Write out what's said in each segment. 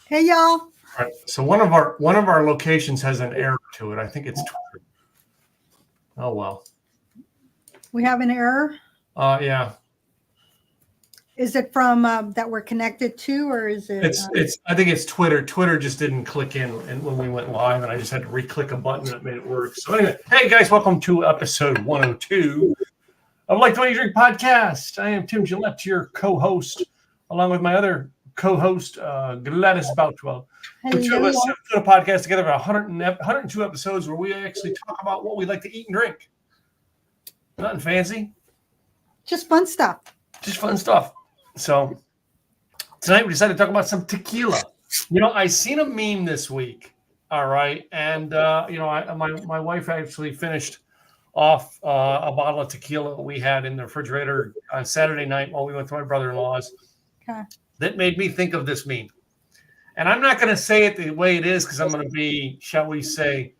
Hey, y'all. All right. So one of our locations has an error to it. I think it's Twitter. Oh well. We have an error. Yeah. Is it from that we're connected to, or is it? I think it's Twitter. Twitter just didn't click in, and when we went live, and I just had to re-click a button that made it work. So anyway, hey guys, welcome to episode 102 of Like the Way You Drink podcast. I am Tim Gillette, your co-host, along with my other co-host, Gladys Boutwell. The two of us have put a podcast together for 102 episodes where we actually talk about what we like to eat and drink. Nothing fancy. Just fun stuff. Just fun stuff. So tonight we decided to talk about some tequila. You know, I seen a meme this week. All right. And, my wife actually finished off a bottle of tequila we had in the refrigerator on Saturday night while we went to my brother-in-law's. Okay. That made me think of this meme. And I'm not going to say it the way it is because I'm going to be, shall we say,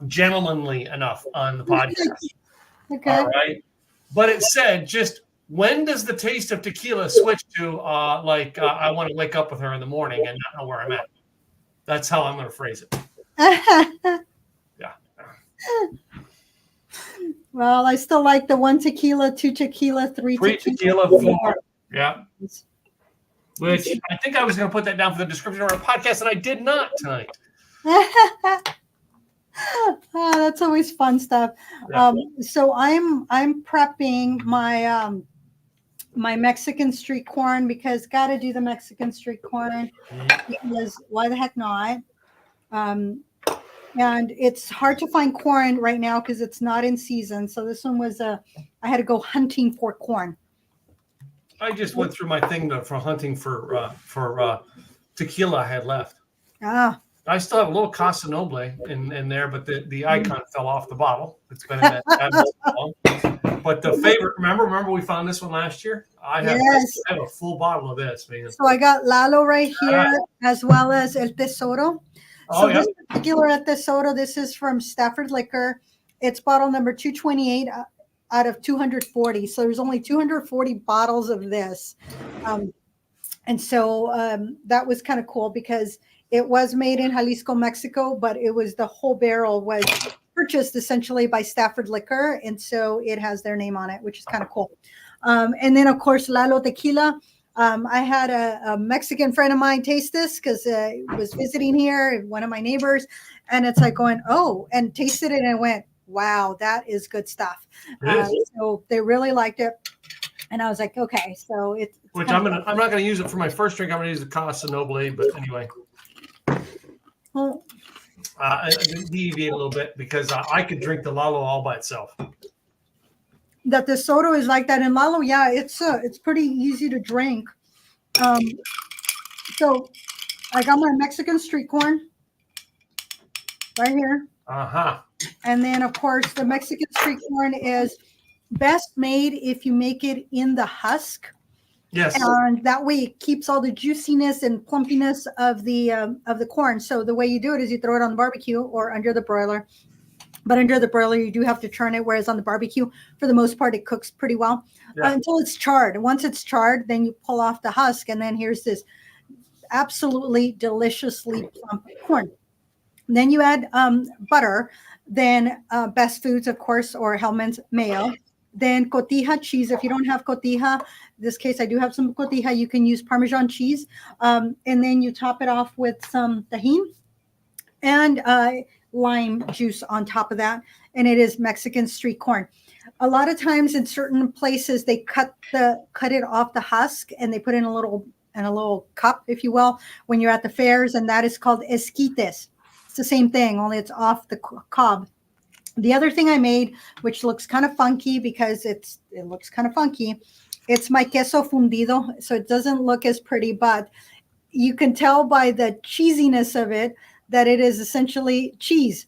gentlemanly enough on the podcast. Okay. All right. But it said, just when does the taste of tequila switch to I want to wake up with her in the morning and not know where I'm at? That's how I'm going to phrase it. Yeah. Well, I still like the 1 tequila, 2 tequila, 3 tequila, 4. Yeah. Which I think I was going to put that down for the description of our podcast, and I did not tonight. That's always fun stuff. Yeah. So I'm prepping my my Mexican street corn because got to do the Mexican street corn because why the heck not? And it's hard to find corn right now because it's not in season. So this one was I had to go hunting for corn. I just went through my thing for hunting for tequila I had left. I still have a little Casa Noble in there, but the icon fell off the bottle. It's been in that cabinet so long. But the favorite, remember we found this one last year? I have a full bottle of this, man. So I got Lalo right here, as well as El Tesoro. So this particular El Tesoro, this is from Stafford Liquor. It's bottle number 228 out of 240. So there's only 240 bottles of this. And so that was kind of cool because it was made in Jalisco, Mexico, but it was the whole barrel was purchased essentially by Stafford Liquor. And so it has their name on it, which is kind of cool. And then, of course, Lalo Tequila. I had a Mexican friend of mine taste this because I was visiting here, one of my neighbors. And it's like going, and tasted it and went, wow, that is good stuff. So they really liked it. And I was like, okay, so it's which I'm not going to use it for my first drink. I'm going to use the Casa Noble, but anyway. Well, I deviate a little bit because I could drink the Lalo all by itself. That the soda is like that, and Lalo, it's pretty easy to drink. So I got my Mexican street corn right here. And then, of course, the Mexican street corn is best made if you make it in the husk. Yes. And that way it keeps all the juiciness and plumpiness of the corn. So the way you do it is you throw it on the barbecue or under the broiler. But under the broiler, you do have to turn it, whereas on the barbecue, for the most part, it cooks pretty well until it's charred. Once it's charred, then you pull off the husk, and then here's this absolutely deliciously plump corn. Then you add butter, then Best Foods, of course, or Hellman's mayo. Then cotija cheese. If you don't have cotija, in this case, I do have some cotija. You can use Parmesan cheese. And then you top it off with some tahini and lime juice on top of that. And it is Mexican street corn. A lot of times in certain places, they cut it off the husk and they put in a little cup, if you will, when you're at the fairs. And that is called esquites. It's the same thing, only it's off the cob. The other thing I made, which looks kind of funky because it looks kind of funky, it's my queso fundido. So it doesn't look as pretty, but you can tell by the cheesiness of it that it is essentially cheese.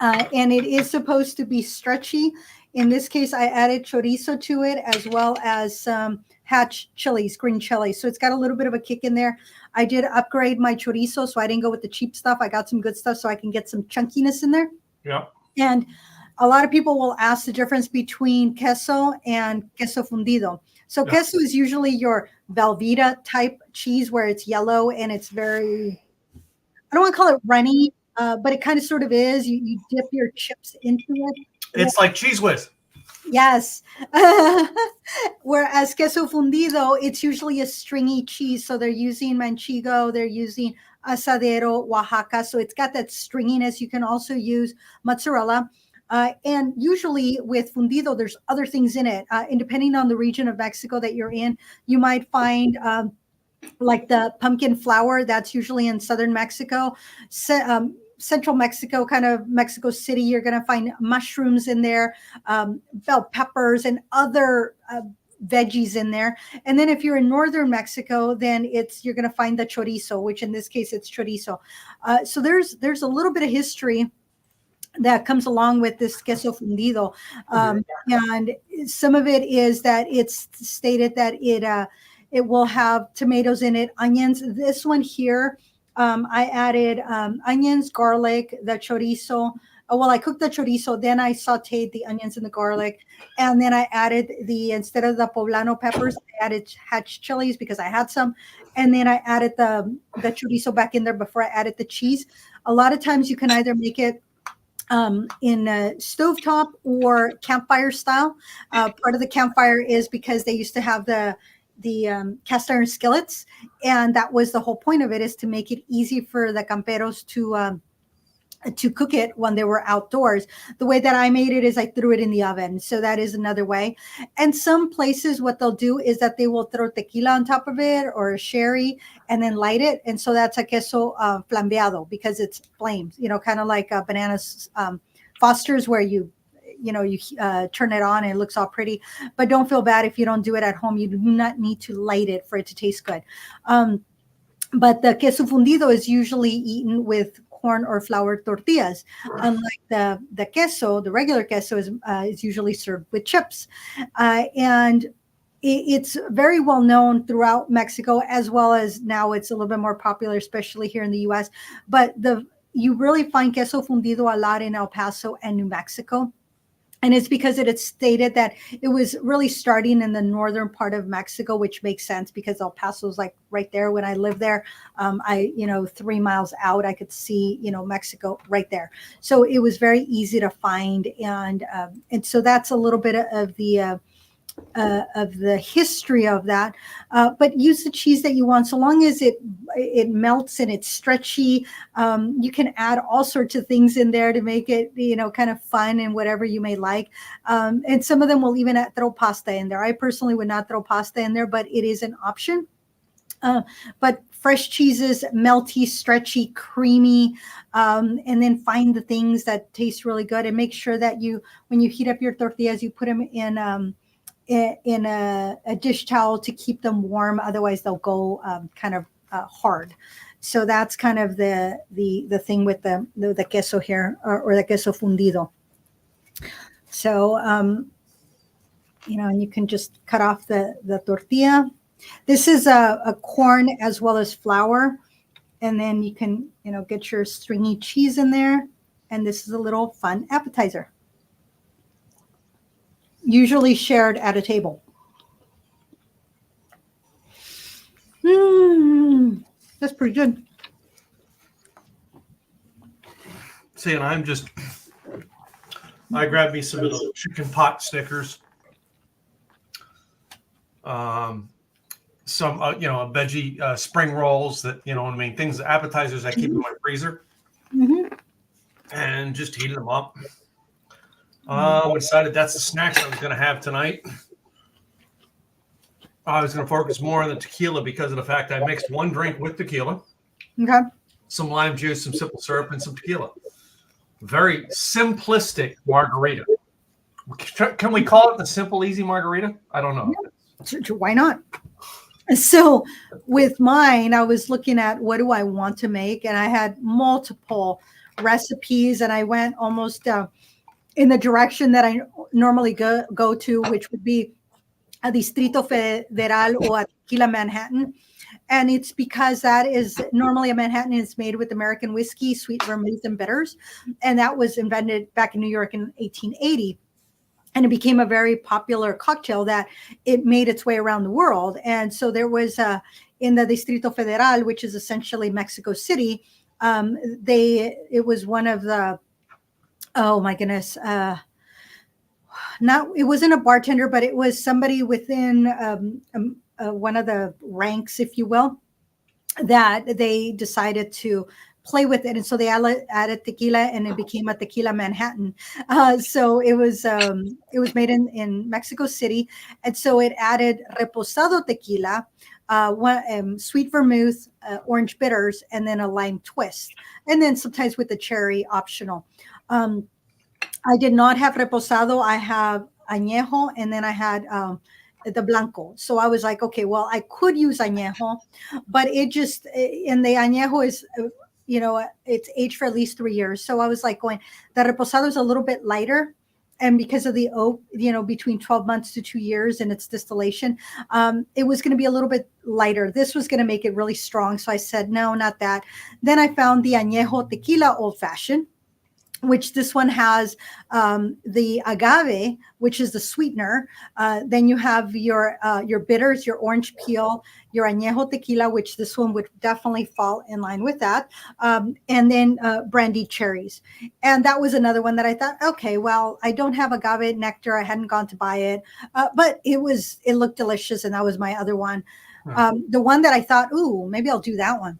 And it is supposed to be stretchy. In this case, I added chorizo to it as well as some hatch chilies, green chilies. So it's got a little bit of a kick in there. I did upgrade my chorizo, so I didn't go with the cheap stuff. I got some good stuff so I can get some chunkiness in there. Yeah. And a lot of people will ask the difference between queso and queso fundido. So Yeah. queso is usually your Velveeta type cheese where it's yellow and it's very, I don't want to call it runny, but it kind of sort of is. You dip your chips into it. It's like Cheese Whiz. Yes. Whereas queso fundido, it's usually a stringy cheese. So they're using manchego, they're using asadero, Oaxaca. So it's got that stringiness. You can also use mozzarella. And usually with fundido, there's other things in it. And depending on the region of Mexico that you're in, you might find like the pumpkin flour. That's usually in southern Mexico. Central Mexico, kind of Mexico City, you're going to find mushrooms in there, bell peppers, and other veggies in there. And then if you're in northern Mexico, then you're going to find the chorizo, which in this case it's chorizo. So there's a little bit of history that comes along with this queso fundido, and some of it is that it's stated that it will have tomatoes in it, onions. This one here, I added onions, garlic, the chorizo. Well, I cooked the chorizo, then I sauteed the onions and the garlic, and then I added instead of the poblano peppers, I added hatch chilies because I had some, and then I added the chorizo back in there before I added the cheese. A lot of times you can either make it in a stovetop or campfire style. Part of the campfire is because they used to have the cast iron skillets, and that was the whole point of it, is to make it easy for the camperos to cook it when they were outdoors. The way that I made it is I threw it in the oven. So that is another way. And some places, what they'll do is that they will throw tequila on top of it or a sherry and then light it. And so that's a queso flambeado because it's flames, kind of like bananas Foster's, where you turn it on and it looks all pretty. But don't feel bad if you don't do it at home. You do not need to light it for it to taste good. But the queso fundido is usually eaten with corn or flour tortillas. Unlike the queso, the regular queso is usually served with chips. And it's very well known throughout Mexico, as well as now it's a little bit more popular, especially here in the US. But you really find queso fundido a lot in El Paso and New Mexico. And it's because it had stated that it was really starting in the northern part of Mexico, which makes sense because El Paso is like right there. When I lived there, 3 miles out, I could see, Mexico right there. So it was very easy to find. And so that's a little bit of the history of that. But use the cheese that you want, so long as it melts and it's stretchy. You can add all sorts of things in there to make it, kind of fun and whatever you may like. And some of them will even throw pasta in there. I personally would not throw pasta in there, but it is an option. But fresh cheeses, melty, stretchy, creamy, and then find the things that taste really good, and make sure that when you heat up your tortillas, you put them in a dish towel to keep them warm. Otherwise they'll go kind of hard. So that's kind of the thing with the queso here, or the queso fundido. So and you can just cut off the tortilla. This is a corn as well as flour, and then you can get your stringy cheese in there, and this is a little fun appetizer, usually shared at a table. That's pretty good. See, and I grabbed me some of those chicken pot stickers. Some, veggie spring rolls that, things, appetizers I keep in my freezer. Mm-hmm. And just heated them up. We decided that's the snacks I was going to have tonight. I was going to focus more on the tequila because of the fact I mixed one drink with tequila. Okay. Some lime juice, some simple syrup, and some tequila. Very simplistic margarita. Can we call it the simple, easy margarita? I don't know. Yeah. Why not? So with mine, I was looking at what do I want to make, and I had multiple recipes, and I went almost in the direction that I normally go to, which would be a Distrito Federal or a Tequila Manhattan. And it's because that is normally a Manhattan is made with American whiskey, sweet vermouth, and bitters. And that was invented back in New York in 1880. and it became a very popular cocktail that it made its way around the world. And so there was in the Distrito Federal, which is essentially Mexico City, it was one of the, oh my goodness, it wasn't a bartender, but it was somebody within one of the ranks, if you will, that they decided to play with it, and so they added tequila, and it became a tequila Manhattan. So it was made in Mexico City, and so it added reposado tequila, sweet vermouth, orange bitters, and then a lime twist, and then sometimes with the cherry optional. I did not have reposado. I have añejo, and then I had the blanco. So I was like, okay, well, I could use añejo, but it just, and the añejo is, it's aged for at least 3 years. So I was like going, the reposado is a little bit lighter. And because of the oak, between 12 months to 2 years and its distillation, it was going to be a little bit lighter. This was going to make it really strong. So I said, no, not that. Then I found the añejo tequila old fashioned, which this one has the agave, which is the sweetener. Then you have your bitters, your orange peel, your añejo tequila, which this one would definitely fall in line with that. And then brandied cherries. And that was another one that I thought, okay, well, I don't have agave nectar. I hadn't gone to buy it, but it looked delicious. And that was my other one. The one that I thought, ooh, maybe I'll do that one.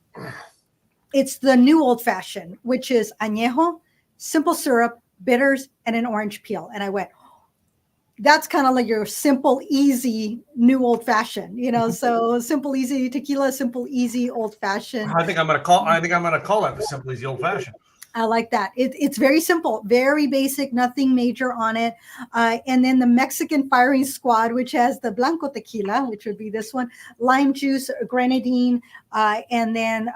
It's the new old fashioned, which is añejo, simple syrup, bitters, and an orange peel. And I went, that's kind of like your simple, easy, new old fashioned, so simple, easy tequila, simple, easy, old fashioned. I think I'm going to call that the simple, easy, old fashioned. I like that. It's very simple, very basic, nothing major on it. And then the Mexican firing squad, which has the blanco tequila, which would be this one, lime juice, grenadine, and then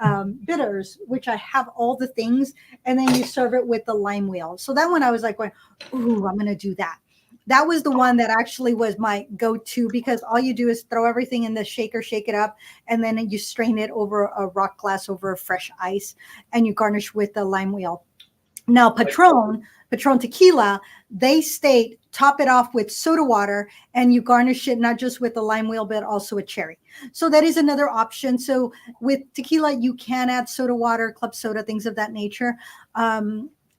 bitters, which I have all the things. And then you serve it with the lime wheel. So that one I was like going, ooh, I'm going to do that. That was the one that actually was my go-to, because all you do is throw everything in the shaker, shake it up, and then you strain it over a rock glass over fresh ice, and you garnish with the lime wheel. Now, Patron tequila, they state top it off with soda water, and you garnish it not just with the lime wheel, but also a cherry. So that is another option. So with tequila, you can add soda water, club soda, things of that nature.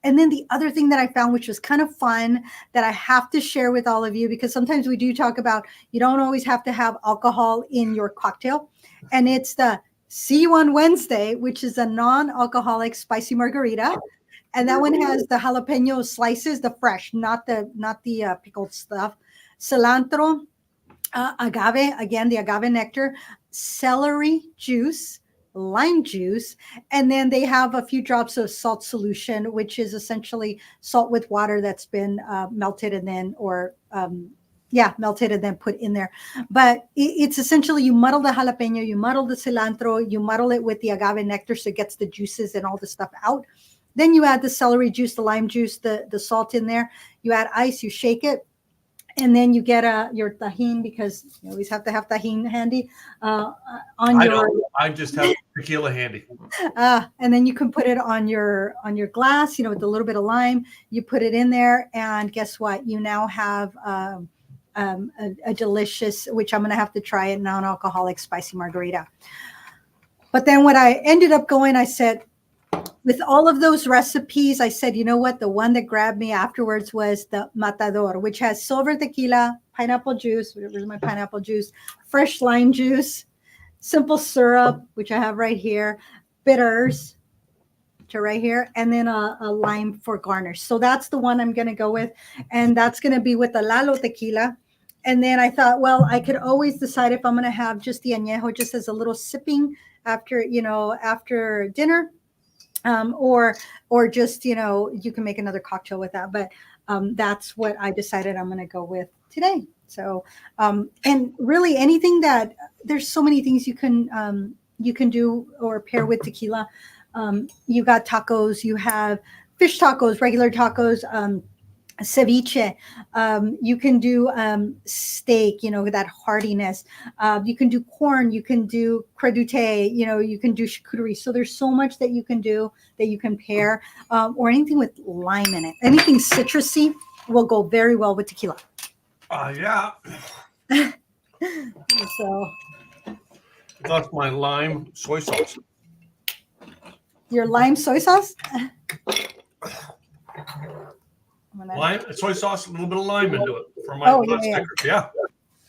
And then the other thing that I found, which was kind of fun, that I have to share with all of you, because sometimes we do talk about, you don't always have to have alcohol in your cocktail. And it's the See You on Wednesday, which is a non-alcoholic spicy margarita. And that one has the jalapeno slices, the fresh, not the pickled stuff. Cilantro, agave, again, the agave nectar, celery juice, lime juice, and then they have a few drops of salt solution, which is essentially salt with water that's been melted and then melted and then put in there. But it's essentially, you muddle the jalapeno, you muddle the cilantro, you muddle it with the agave nectar so it gets the juices and all the stuff out. Then you add the celery juice, the lime juice, the salt in there. You add ice, you shake it. And then you get your tajin, because you always have to have tajin handy. I just have tequila handy. And then you can put it on your glass, with a little bit of lime. You put it in there, and guess what? You now have a delicious, which I'm going to have to try it, non-alcoholic spicy margarita. But then what I ended up going, I said, with all of those recipes, I said, you know what? The one that grabbed me afterwards was the Matador, which has silver tequila, pineapple juice. Where's my pineapple juice? Fresh lime juice, simple syrup, which I have right here, bitters, which are right here, and then a lime for garnish. So that's the one I'm going to go with. And that's going to be with the Lalo tequila. And then I thought, well, I could always decide if I'm going to have just the añejo just as a little sipping after dinner. Or just, you can make another cocktail with that. But that's what I decided I'm going to go with today. So, and really anything there's so many things you can do or pair with tequila. You got tacos, you have fish tacos, regular tacos, ceviche. You can do steak, that heartiness. You can do corn, you can do credute, you can do charcuterie. So there's so much that you can do, that you can pair, or anything with lime in it. Anything citrusy will go very well with tequila. Yeah. So That's my lime soy sauce. your lime soy sauce. Lime, soy sauce, a little bit of lime into it for my stickers. Yeah.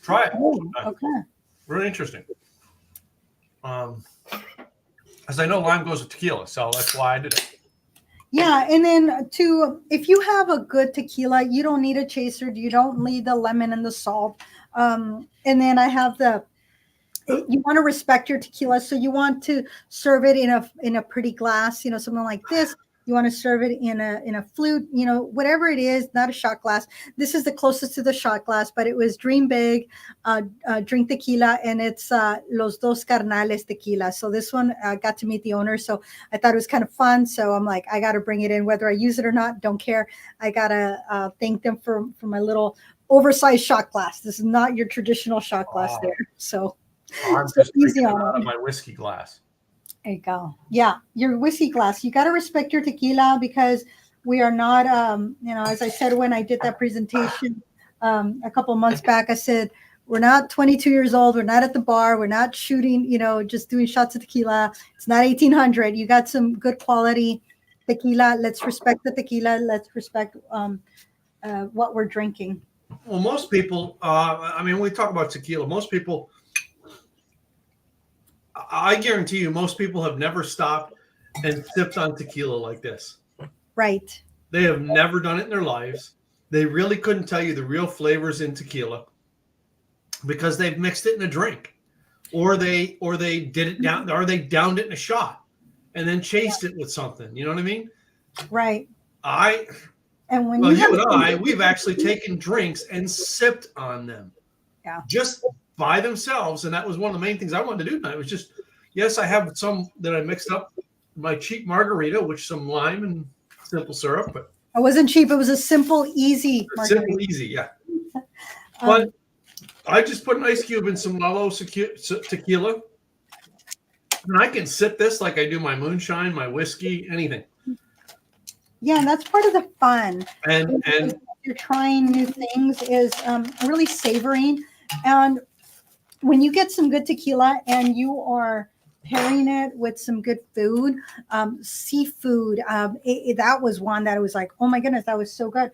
Try it. Oh, okay. Really interesting. As I know, lime goes with tequila, so that's why I did it. Yeah, and then if you have a good tequila, you don't need a chaser. You don't need the lemon and the salt. And then I have you want to respect your tequila, so you want to serve it in a pretty glass, something like this. You want to serve it in a flute, whatever it is, not a shot glass. This is the closest to the shot glass, but it was Dream Big, Drink Tequila, and it's Los Dos Carnales Tequila. So this one got to meet the owner, so I thought it was kind of fun. So I'm like, I got to bring it in, whether I use it or not, don't care. I got to thank them for my little oversized shot glass. This is not your traditional shot glass there. So I'm just drinking it out of my whiskey glass. There you go. Yeah, your whiskey glass. You got to respect your tequila because we are not, as I said when I did that presentation a couple of months back, I said, we're not 22 years old. We're not at the bar. We're not shooting, just doing shots of tequila. It's not 1800. You got some good quality tequila. Let's respect the tequila. Let's respect what we're drinking. Well, most people, we talk about tequila. Most people, I guarantee you, most people have never stopped and sipped on tequila like this. Right. They have never done it in their lives. They really couldn't tell you the real flavors in tequila because they've mixed it in a drink, or they did it down, or they downed it in a shot and then chased it with something. You know what I mean? Right. You and I, we've actually taken drinks and sipped on them. Yeah. Just by themselves, and that was one of the main things I wanted to do tonight. It was just, yes, I have some that I mixed up my cheap margarita, which some lime and simple syrup, but it wasn't cheap. It was a simple, easy margarita. Simple, easy, yeah. But I just put an ice cube in some Lalo tequila, and I can sip this like I do my moonshine, my whiskey, anything. Yeah, and that's part of the fun. And you're trying new things is really savoring. And when you get some good tequila and you are pairing it with some good food, seafood, that was one that was like, oh my goodness, that was so good.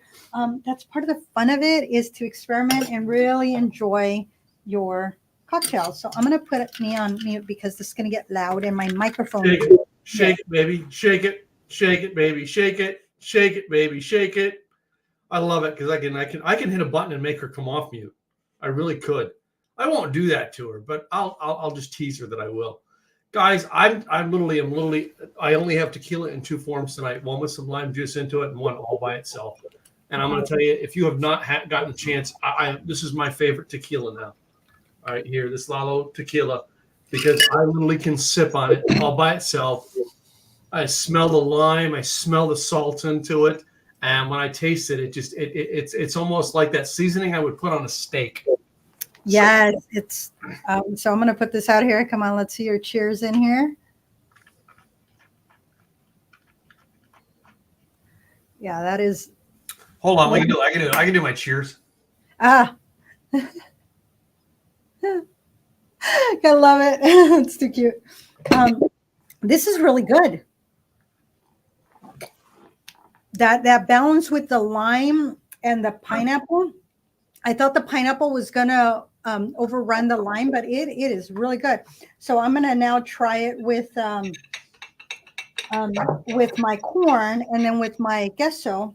That's part of the fun of it, is to experiment and really enjoy your cocktails. So I'm going to put me on mute because this is going to get loud in my microphone. Shake it, baby. Shake it, baby. Shake it, baby. Shake it. I love it because I can hit a button and make her come off mute. I really could. I won't do that to her, but I'll just tease her that I will. Guys, I only have tequila in two forms tonight. One with some lime juice into it, and one all by itself. And I'm going to tell you, if you have not gotten a chance, this is my favorite tequila now. All right, here, this Lalo tequila, because I literally can sip on it all by itself. I smell the lime, I smell the salt into it, and when I taste it, it's almost like that seasoning I would put on a steak. Yes, it's so I'm going to put this out here. Come on, let's see your cheers in here. Yeah, that is. Hold on, I can do my cheers. I love it. It's too cute. This is really good. That balance with the lime and the pineapple. I thought the pineapple was gonna overrun the lime, but it is really good. So I'm gonna now try it with my corn and then with my queso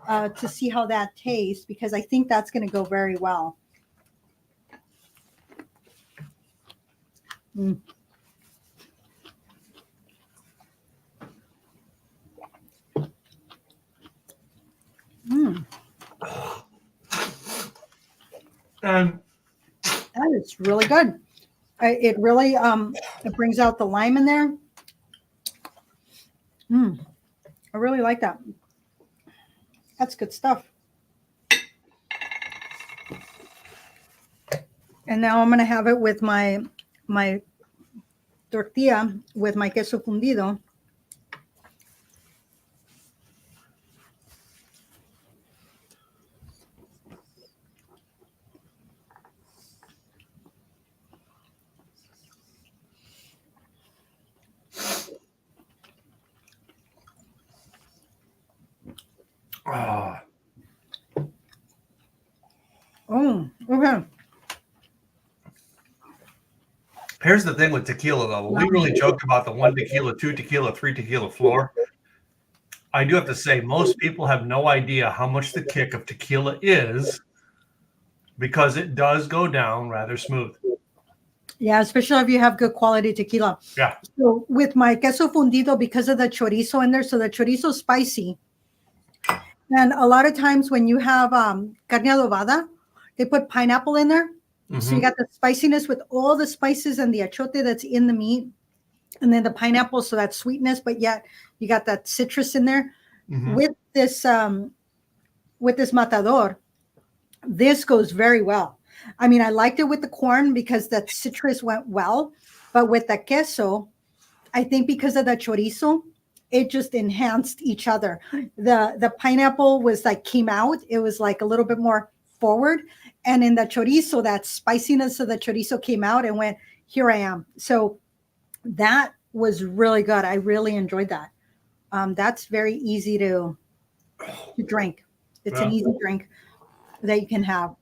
to see how that tastes, because I think that's gonna go very well. Mm. Mm. And that is really good. It really it brings out the lime in there. I really like that. That's good stuff. And now I'm going to have it with my tortilla with my queso fundido. Oh, okay. Here's the thing with tequila, though. We really joked about the 1 tequila, 2 tequila, 3 tequila floor. I do have to say, most people have no idea how much the kick of tequila is because it does go down rather smooth. Yeah, especially if you have good quality tequila. Yeah. So with my queso fundido, because of the chorizo in there, so the chorizo is spicy. And a lot of times when you have carne adobada, they put pineapple in there. So you got the spiciness with all the spices and the achote that's in the meat. And then the pineapple, so that sweetness, but yet you got that citrus in there. With this matador, this goes very well. I mean, I liked it with the corn because that citrus went well, but with the queso, I think because of the chorizo, it just enhanced each other. The pineapple was like came out. It was like a little bit more forward. And in the chorizo, that spiciness of the chorizo came out and went, here I am. So that was really good. I really enjoyed that. That's very easy to drink. It's an easy drink that you can have.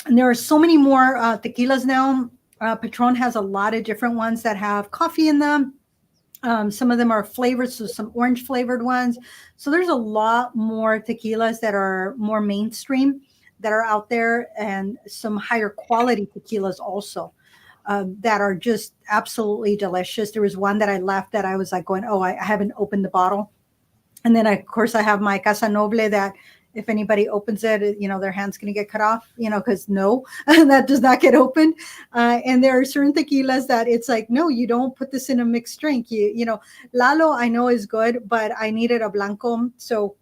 And there are so many more tequilas now. Patron has a lot of different ones that have coffee in them. Some of them are flavored, so some orange flavored ones. So there's a lot more tequilas that are more mainstream that are out there, and some higher quality tequilas also that are just absolutely delicious. There was one that I left that I was like going, oh, I haven't opened the bottle. And then, of course, I have my Casa Noble that if anybody opens it, you know, their hand's going to get cut off, you know, because no, that does not get opened. And there are certain tequilas that it's like, no, you don't put this in a mixed drink. You know, Lalo I know is good, but I needed a blanco. So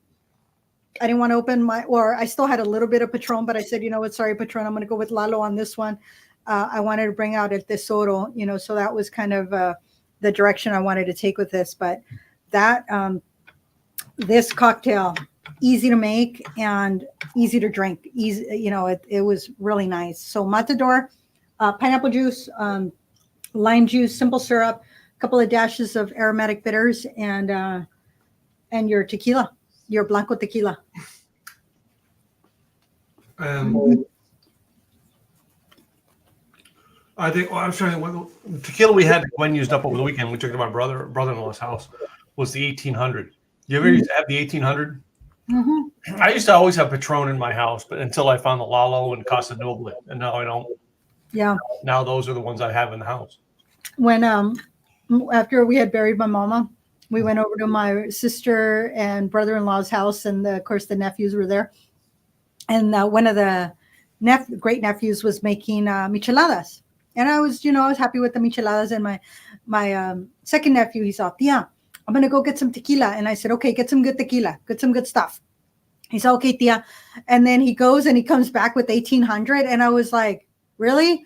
I didn't want to open or I still had a little bit of Patron, but I said, you know what, sorry, Patron, I'm going to go with Lalo on this one. I wanted to bring out El Tesoro, you know, so that was kind of the direction I wanted to take with this. But that, this cocktail, easy to make and easy to drink. Easy, you know, it was really nice. So Matador, pineapple juice, lime juice, simple syrup, a couple of dashes of aromatic bitters, and your tequila, your blanco tequila. I think I'm sorry. The tequila we had when used up over the weekend, we took it to my brother-in-law's house, was the 1800. You ever used to have the 1800? Mm-hmm. I used to always have Patron in my house, but until I found the Lalo and Casa Noble, and now I don't. Yeah. Now those are the ones I have in the house. When after we had buried my mama, we went over to my sister and brother-in-law's house, and of course the nephews were there. And one of the great nephews was making micheladas, and I was happy with the micheladas. And my second nephew, he said, "Tia, I'm gonna go get some tequila." And I said, "Okay, get some good tequila, get some good stuff." He said, "Okay, Tia." And then he goes and he comes back with 1800, and I was like, "Really?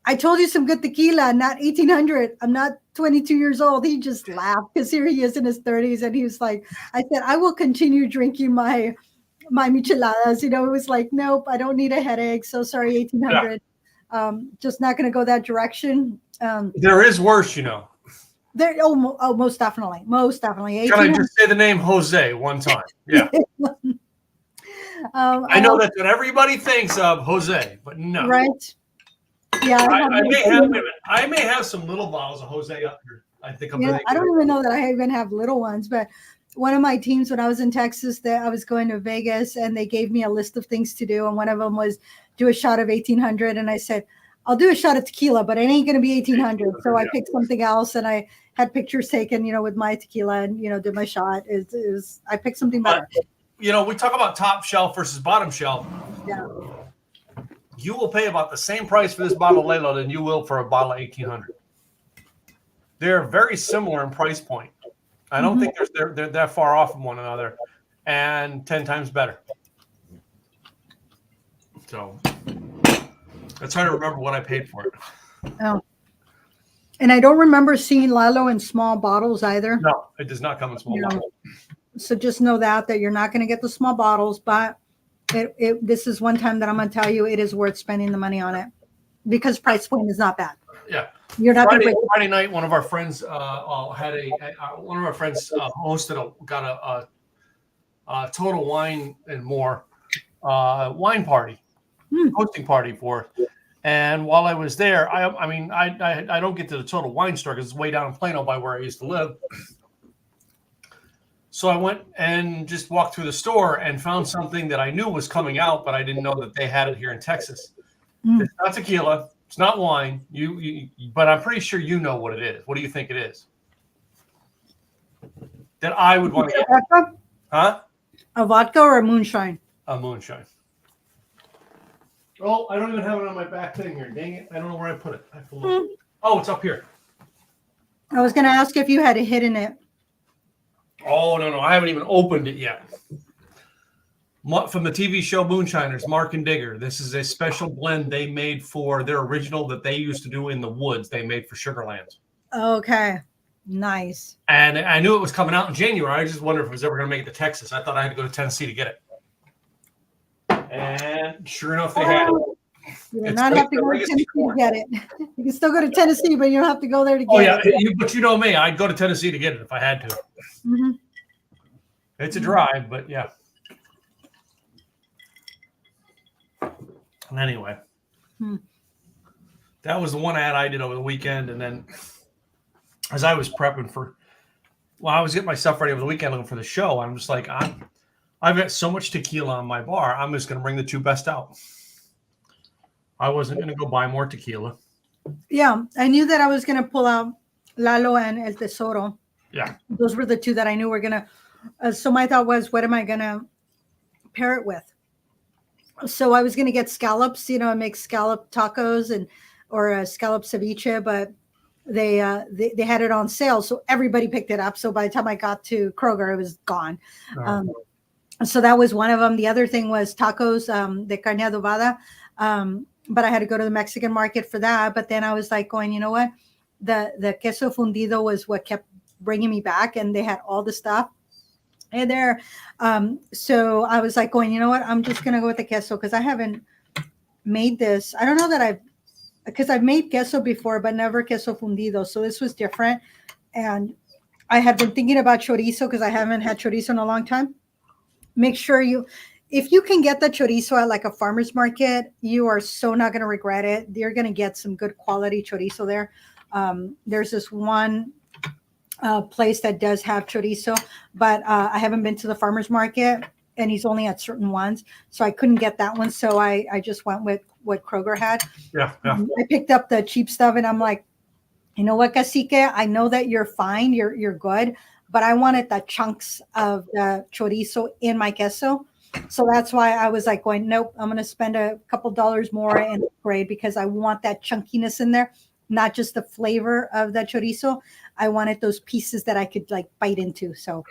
I told you some good tequila, not 1800. I'm not 22 years old." He just laughed because here he is in his 30s, and he was like, "I said I will continue drinking my micheladas." It was like, "Nope, I don't need a headache. So sorry, 1800. Yeah. Just not going to go that direction." There is worse, There, most definitely. Can I just say the name Jose one time? Yeah. I know that's what everybody thinks of, Jose, but no. Right. Yeah. I may have some little bottles of Jose up here. I think I don't even know that I even have little ones, but one of my teams when I was in Texas, that I was going to Vegas, and they gave me a list of things to do, and one of them was do a shot of 1800, and I said, "I'll do a shot of tequila, but it ain't going to be 1800." So I picked something else, and I had pictures taken, with my tequila, and did my shot. I picked something better. We talk about top shelf versus bottom shelf. Yeah. You will pay about the same price for this bottle of Lalo than you will for a bottle of 1800. They're very similar in price point. I don't think they're that far off from one another, and 10 times better. So I try to remember what I paid for it. Oh. And I don't remember seeing Lalo in small bottles either. No, it does not come in small bottles. So just know that you're not going to get the small bottles, but this is one time that I'm going to tell you it is worth spending the money on it because price point is not bad. Yeah. You're not Friday night, one of our friends hosted got Total Wine and More wine party, hosting party for it. And while I was there, I don't get to the Total Wine store because it's way down in Plano by where I used to live. So I went and just walked through the store and found something that I knew was coming out, but I didn't know that they had it here in Texas. It's not tequila. It's not wine. But I'm pretty sure you know what it is. What do you think it is? That I would want to get. Huh? A vodka or a moonshine? A moonshine. Oh, I don't even have it on my back thing here. Dang it. I don't know where I put it. I have to look. Oh, it's up here. I was going to ask if you had hidden it. Oh, no. I haven't even opened it yet. From the TV show Moonshiners, Mark and Digger. This is a special blend they made for their original that they used to do in the woods. They made for Sugarlands. Okay. Nice. And I knew it was coming out in January. I just wondered if it was ever going to make it to Texas. I thought I had to go to Tennessee to get it. And sure enough, they had it. You do not have to go to Tennessee to get it. You can still go to Tennessee, but you don't have to go there to get it. But you know me. I'd go to Tennessee to get it if I had to. Mm-hmm. It's a drive, but yeah. And anyway, that was the one ad I did over the weekend. And then as I was prepping I was getting my stuff ready over the weekend looking for the show. I'm just like, I've got so much tequila on my bar. I'm just going to bring the two best out. I wasn't going to go buy more tequila. Yeah, I knew that I was going to pull out Lalo and El Tesoro. Yeah. Those were the two that I knew were going to. So my thought was, what am I going to pair it with? So I was going to get scallops, and make scallop tacos or a scallop ceviche, but they had it on sale. So everybody picked it up. So by the time I got to Kroger, it was gone. So that was one of them. The other thing was tacos de carne adobada. But I had to go to the Mexican market for that. But then I was like going, you know what? The queso fundido was what kept bringing me back. And they had all the stuff in there. So I was like going, you know what? I'm just going to go with the queso because I haven't made this. I don't know that because I've made queso before, but never queso fundido. So this was different. And I have been thinking about chorizo because I haven't had chorizo in a long time. Make sure if you can get the chorizo at like a farmer's market, you are so not going to regret it. You're going to get some good quality chorizo there. There's this one place that does have chorizo, but I haven't been to the farmer's market and he's only at certain ones. So I couldn't get that one. So I just went with what Kroger had. Yeah. I picked up the cheap stuff and I'm like, you know what, Cacique, I know that you're fine. You're good, but I wanted the chunks of the chorizo in my queso. So that's why I was like going, nope, I'm going to spend a couple dollars more and upgrade because I want that chunkiness in there, not just the flavor of that chorizo. I wanted those pieces that I could like bite into. So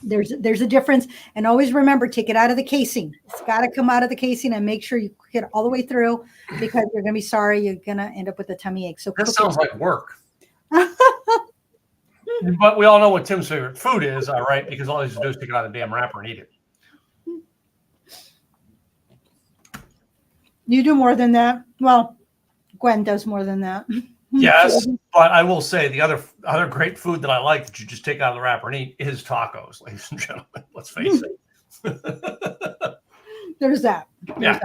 there's a difference. And always remember, take it out of the casing. It's got to come out of the casing and make sure you cook it all the way through because you're going to be sorry. You're going to end up with a tummy ache. So that sounds like work. But we all know what Tim's favorite food is, all right? Because all he has to do is take it out of the damn wrapper and eat it. You do more than that. Well, Gwen does more than that. Yes, but I will say the other great food that I like that you just take out of the wrapper and eat is tacos, ladies and gentlemen. Let's face it. There's that. Yeah,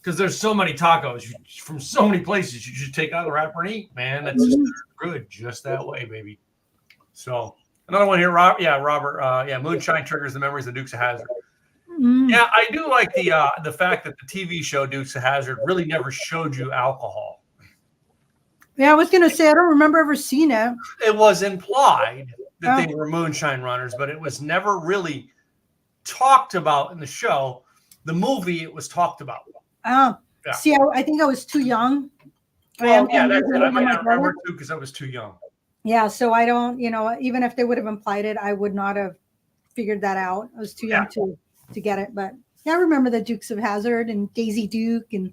because there's so many tacos from so many places you just take out of the wrapper and eat. Man, that's just good, just that way, baby. So another one here, Robert. Moonshine triggers the memories of Dukes of Hazzard. Yeah, I do like the fact that the TV show Dukes of Hazzard really never showed you alcohol. Yeah, I was going to say, I don't remember ever seeing it. It was implied that they were moonshine runners, but it was never really talked about in the show. The movie, it was talked about. Oh, yeah. See, I think I was too young. Well, that's it. I might not remember too because I was too young. Yeah, so I don't, even if they would have implied it, I would not have figured that out. I was too young to get it. But yeah, I remember the Dukes of Hazzard and Daisy Duke and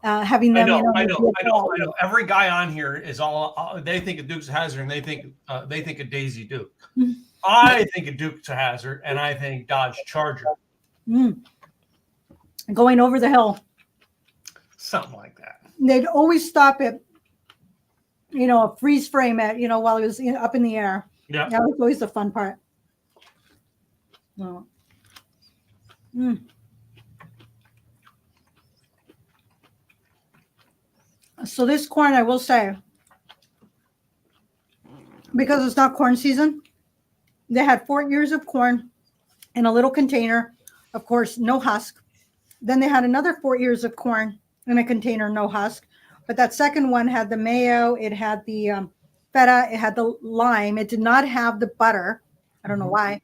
having them. I know. Every guy on here is all they think of Dukes of Hazzard and they think of Daisy Duke. I think of Dukes of Hazzard and I think Dodge Charger. Going over the hill. Something like that. They'd always stop it, a freeze frame it, while it was up in the air. Yeah. That was always the fun part. No. Mm. So this corn, I will say, because it's not corn season, they had 4 ears of corn in a little container. Of course, no husk. Then they had another 4 ears of corn in a container, no husk. But that second one had the mayo, it had the feta, it had the lime. It did not have the butter. I don't know why.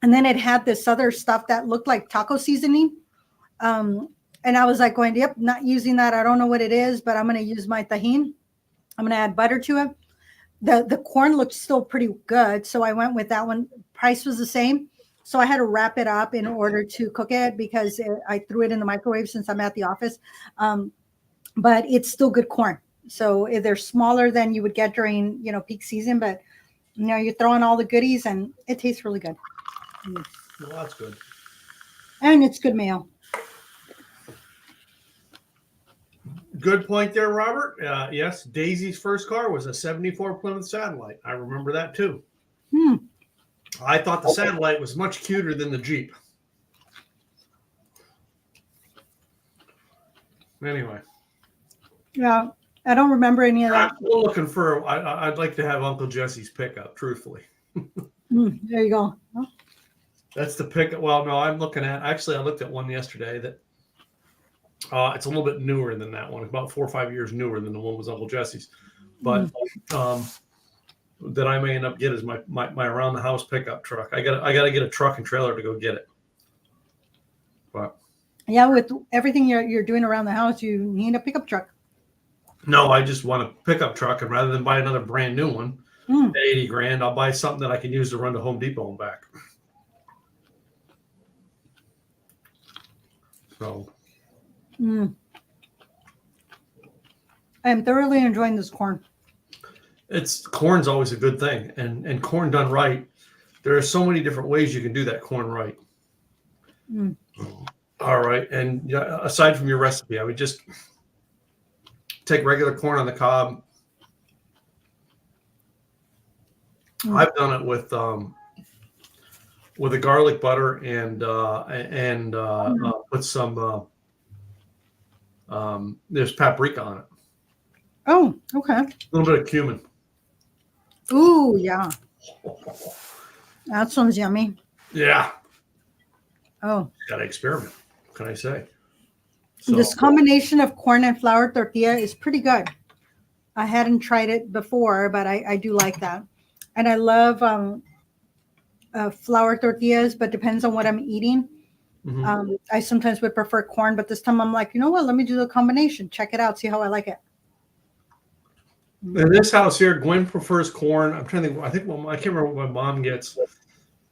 And then it had this other stuff that looked like taco seasoning. And I was like going, yep, not using that. I don't know what it is, but I'm going to use my tajin. I'm going to add butter to it. The corn looked still pretty good. So I went with that one. Price was the same. So I had to wrap it up in order to cook it because I threw it in the microwave since I'm at the office. But it's still good corn. So they're smaller than you would get during, peak season. But, you're throwing all the goodies and it tastes really good. Well, that's good. And it's good mayo. Good point there, Robert. Yes, Daisy's first car was a 74 Plymouth Satellite. I remember that too. I thought the Satellite was much cuter than the Jeep. Anyway. Yeah, I don't remember any of that. I'm still looking for, I'd like to have Uncle Jesse's pickup, truthfully. There you go. That's the pickup. Well, no, I looked at one yesterday that it's a little bit newer than that one, about 4 or 5 years newer than the one was Uncle Jesse's. But that I may end up getting is my around the house pickup truck. I gotta get a truck and trailer to go get it. But yeah, with everything you're doing around the house, you need a pickup truck. no, I just want a pickup truck, and rather than buy another brand new one, at $80,000, I'll buy something that I can use to run to Home Depot and back. So. I am thoroughly enjoying this corn. Corn's always a good thing, and corn done right. There are so many different ways you can do that corn right. All right, and aside from your recipe, I would just take regular corn on the cob. I've done it with a garlic butter and put some there's paprika on it. Oh, okay. A little bit of cumin. Ooh, yeah. That sounds yummy. Yeah. Oh. Got to experiment. What can I say? This combination of corn and flour tortilla is pretty good. I hadn't tried it before, but I do like that. And I love flour tortillas, but depends on what I'm eating. I sometimes would prefer corn, but this time I'm like, you know what? Let me do the combination. Check it out. See how I like it. In this house here, Gwen prefers corn. I'm trying to think. I can't remember what my mom gets.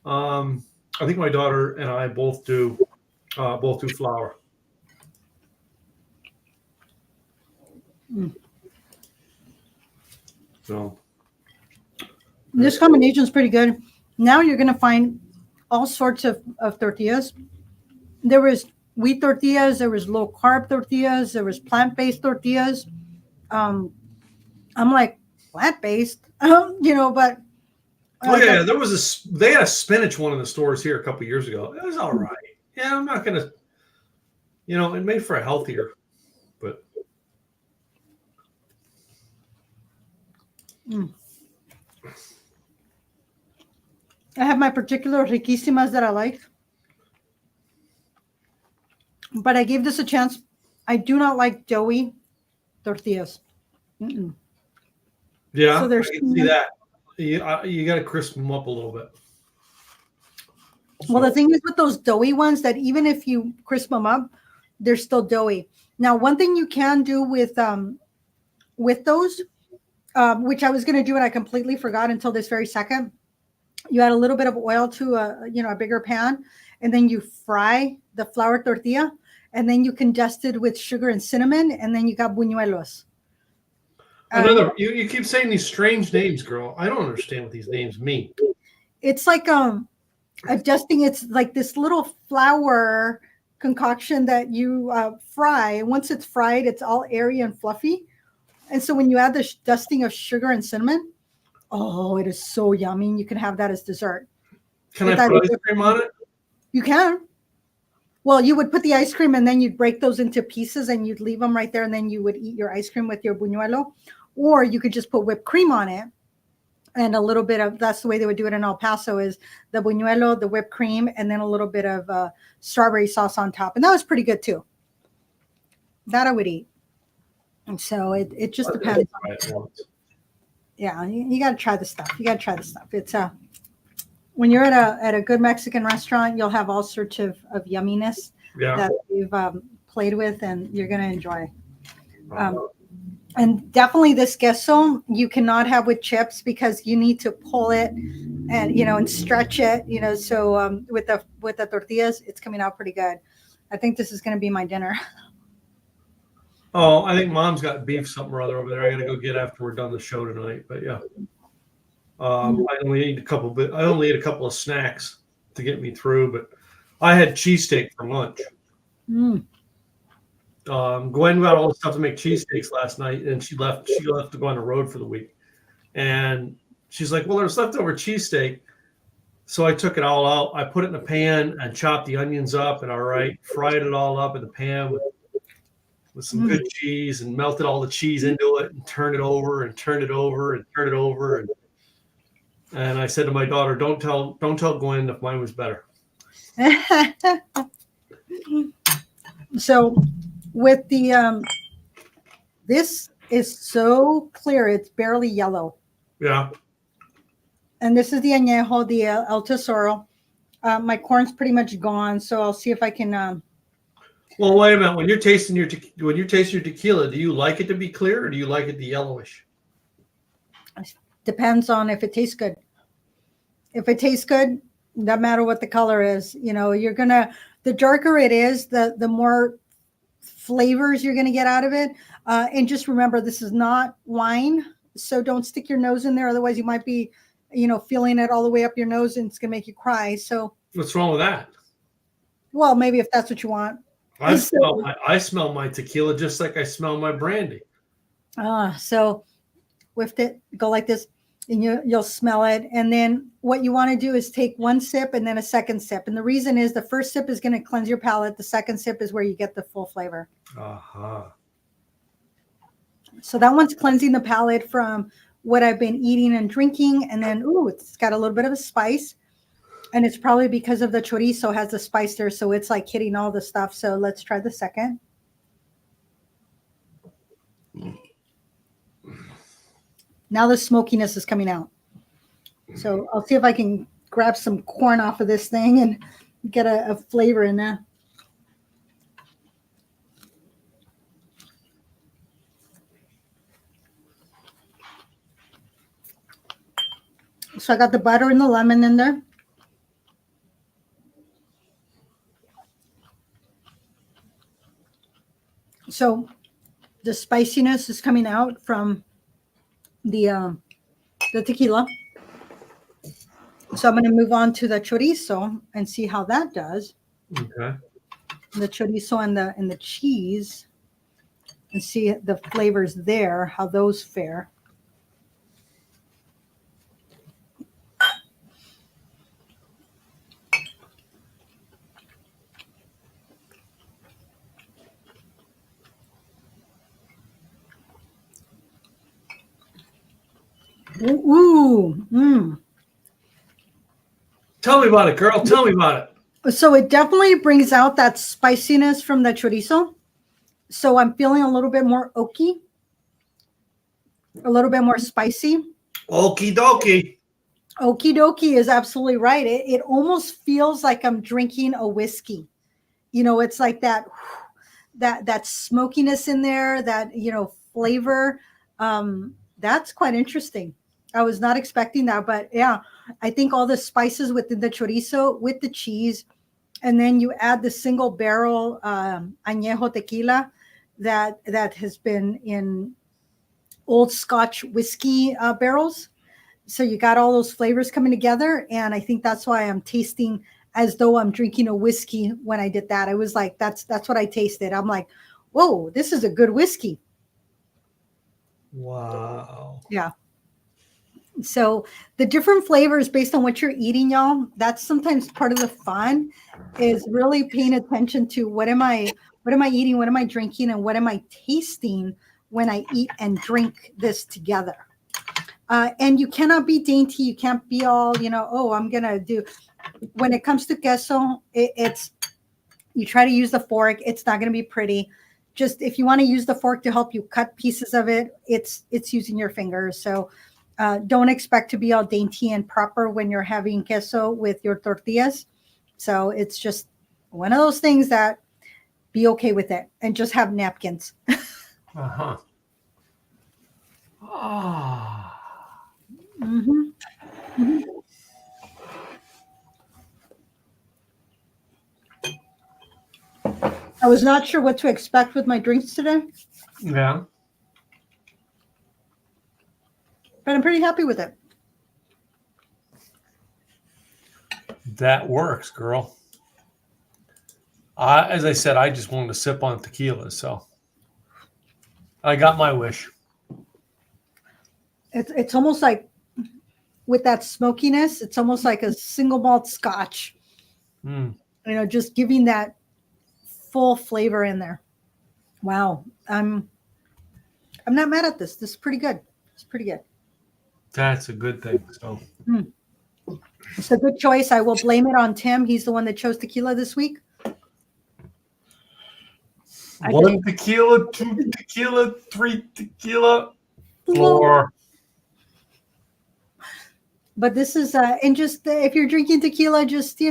I think my daughter and I both do flour. So this combination is pretty good. Now you're going to find all sorts of tortillas. There was wheat tortillas. There was low carb tortillas. There was plant-based tortillas. I'm like, plant-based, but. Oh yeah, they had a spinach one in the stores here a couple of years ago. It was all right. Yeah, I'm not gonna, it made for a healthier, but. I have my particular riquísimas that I like, but I gave this a chance. I do not like doughy tortillas. Yeah, so I can see that. You got to crisp them up a little bit. Well, the thing is with those doughy ones that even if you crisp them up, they're still doughy. Now, one thing you can do with those, which I was going to do and I completely forgot until this very second, you add a little bit of oil to a bigger pan, and then you fry the flour tortilla, and then you can dust it with sugar and cinnamon, and then you got buñuelos. You keep saying these strange names, girl. I don't understand what these names mean. It's like adjusting. It's like this little flour concoction that you fry. And once it's fried, it's all airy and fluffy. And so when you add the dusting of sugar and cinnamon, oh, it is so yummy. You can have that as dessert. Can I put ice cream on it? You can. Well, you would put the ice cream and then you'd break those into pieces and you'd leave them right there, and then you would eat your ice cream with your buñuelo. Or you could just put whipped cream on it and a little bit of, that's the way they would do it in El Paso, is the buñuelo, the whipped cream, and then a little bit of strawberry sauce on top. And that was pretty good too. That I would eat. And so it just depends. Yeah, you got to try the stuff. You got to try the stuff. It's when you're at a good Mexican restaurant, you'll have all sorts of yumminess that you've played with, and you're going to enjoy. And definitely this queso you cannot have with chips, because you need to pull it and, and stretch it, so with the tortillas, it's coming out pretty good. I think this is going to be my dinner. Oh, I think Mom's got beef something or other over there. I got to go get after we're done the show tonight. But yeah, I only ate a couple of snacks to get me through. But I had cheesesteak for lunch. Gwen got all the stuff to make cheesesteaks last night, and she left to go on the road for the week. And she's like, "Well, there's leftover cheesesteak." So I took it all out. I put it in a pan and chopped the onions up, and fried it all up in the pan with some good cheese, and melted all the cheese into it, and turned it over and turned it over and turned it over. And I said to my daughter, don't tell Gwen if mine was better. So with the, this is so clear. It's barely yellow. Yeah. And this is the añejo, the El Tesoro. My corn's pretty much gone. So I'll see if I can, well, wait a minute. When you're tasting your tequila, do you like it to be clear, or do you like it to be yellowish? Depends on if it tastes good. If it tastes good, no matter what the color is, the darker it is, the more flavors you're going to get out of it. And just remember, this is not wine, so don't stick your nose in there. Otherwise, you might be, feeling it all the way up your nose, and it's going to make you cry. So what's wrong with that? Well, maybe if that's what you want. I smell my tequila just like I smell my brandy. So with it, go like this, and you'll smell it. And then what you want to do is take one sip and then a second sip. And the reason is the first sip is going to cleanse your palate. The second sip is where you get the full flavor. So that one's cleansing the palate from what I've been eating and drinking. And then, it's got a little bit of a spice. And it's probably because of the chorizo has the spice there. So it's like hitting all the stuff. So let's try the second. Now the smokiness is coming out. So I'll see if I can grab some corn off of this thing and get a flavor in there. So I got the butter and the lemon in there. So the spiciness is coming out from the tequila. So I'm going to move on to the chorizo and see how that does. Okay. The chorizo and the cheese, and see the flavors there, how those fare. Tell me about it, girl. Tell me about it. So it definitely brings out that spiciness from the chorizo. So I'm feeling a little bit more oaky, a little bit more spicy. Okie dokie. Okie dokie is absolutely right. It almost feels like I'm drinking a whiskey. It's like that smokiness in there, that, flavor. That's quite interesting. I was not expecting that, but yeah, I think all the spices within the chorizo with the cheese, and then you add the single barrel añejo tequila that has been in old Scotch whiskey barrels. So you got all those flavors coming together, and I think that's why I'm tasting as though I'm drinking a whiskey when I did that. I was like, that's what I tasted. I'm like, whoa, this is a good whiskey. Wow. Yeah. So the different flavors based on what you're eating, y'all, that's sometimes part of the fun is really paying attention to what am I eating, what am I drinking, and what am I tasting when I eat and drink this together. And you cannot be dainty. You can't be all, oh, I'm going to do. When it comes to queso, it's you try to use the fork. It's not going to be pretty. Just if you want to use the fork to help you cut pieces of it, it's using your fingers. So don't expect to be all dainty and proper when you're having queso with your tortillas. So it's just one of those things that be okay with it and just have napkins. Uh-huh. Ah. Mm-hmm. Mm-hmm. I was not sure what to expect with my drinks today. Yeah. But I'm pretty happy with it. That works, girl. As I said, I just wanted to sip on tequila, so I got my wish. It's almost like with that smokiness, it's almost like a single malt scotch. Just giving that full flavor in there. Wow. I'm not mad at this. This is pretty good. It's pretty good. That's a good thing. So it's a good choice. I will blame it on Tim. He's the one that chose tequila this week. One tequila, two tequila, three tequila, 4. But this is and just if you're drinking tequila, just be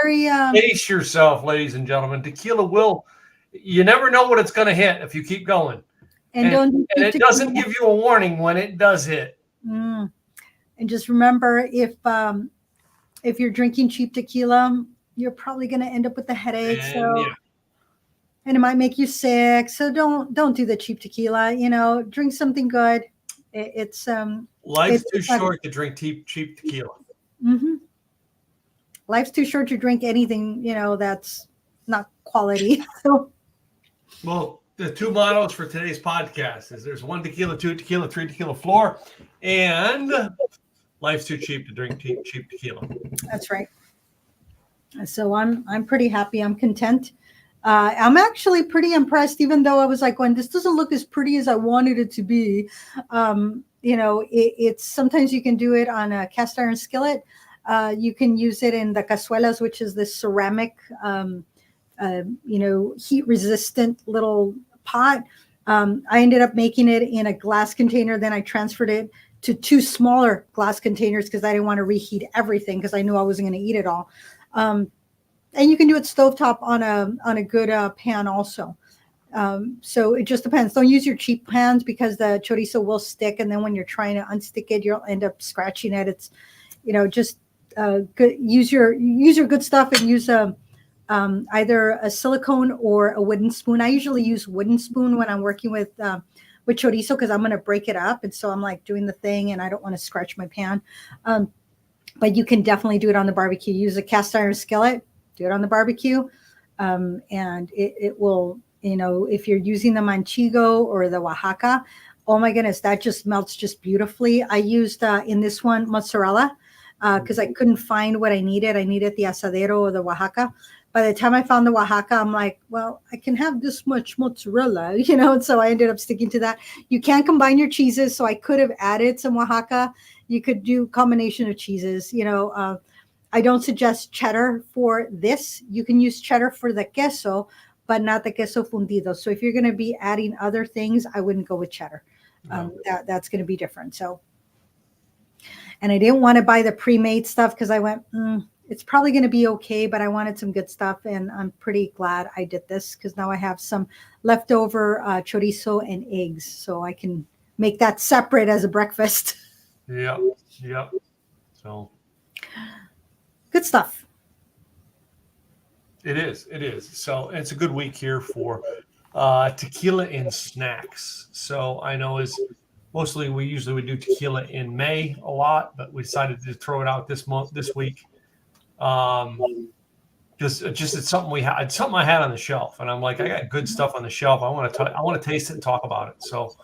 very pace yourself, ladies and gentlemen. Tequila you never know what it's going to hit if you keep going. And it doesn't give you a warning when it does hit. And just remember, if you're drinking cheap tequila, you're probably going to end up with a headache. And it might make you sick. So don't do the cheap tequila. Drink something good. Life's too short to drink cheap tequila. Mm-hmm. Life's too short to drink anything, that's not quality. So, well, the 2 mottos for today's podcast is there's 1 tequila, 2 tequila, 3 tequila floor, and life's too cheap to drink cheap tequila. That's right. So I'm pretty happy. I'm content. I'm actually pretty impressed, even though I was like, when this doesn't look as pretty as I wanted it to be. It's sometimes you can do it on a cast iron skillet. You can use it in the cazuelas, which is this ceramic, heat resistant little pot. I ended up making it in a glass container. Then I transferred it to 2 smaller glass containers because I didn't want to reheat everything because I knew I wasn't going to eat it all. And you can do it stovetop on a good pan also. So it just depends. Don't use your cheap pans because the chorizo will stick. And then when you're trying to unstick it, you'll end up scratching it. It's, just good. Use your good stuff and use either a silicone or a wooden spoon. I usually use wooden spoon when I'm working with chorizo because I'm going to break it up. And so I'm like doing the thing and I don't want to scratch my pan. But you can definitely do it on the barbecue. Use a cast iron skillet. Do it on the barbecue, and it will, if you're using the manchego or the Oaxaca, oh my goodness, that just melts just beautifully. I used in this one mozzarella because I couldn't find what I needed. I needed the asadero or the Oaxaca. By the time I found the Oaxaca, I'm like, well, I can have this much mozzarella, and so I ended up sticking to that. You can combine your cheeses, so I could have added some Oaxaca. You could do combination of cheeses, I don't suggest cheddar for this. You can use cheddar for the queso, but not the queso fundido. So if you're going to be adding other things, I wouldn't go with cheddar. That's going to be different. So, and I didn't want to buy the pre-made stuff because I went, it's probably going to be okay, but I wanted some good stuff. And I'm pretty glad I did this because now I have some leftover chorizo and eggs. So I can make that separate as a breakfast. Yep. So. Good stuff. It is. So it's a good week here for tequila and snacks. So I know we usually would do tequila in May a lot, but we decided to throw it out this week. Just it's something it's something I had on the shelf, and I'm like, I got good stuff on the shelf. I want to taste it and talk about it. So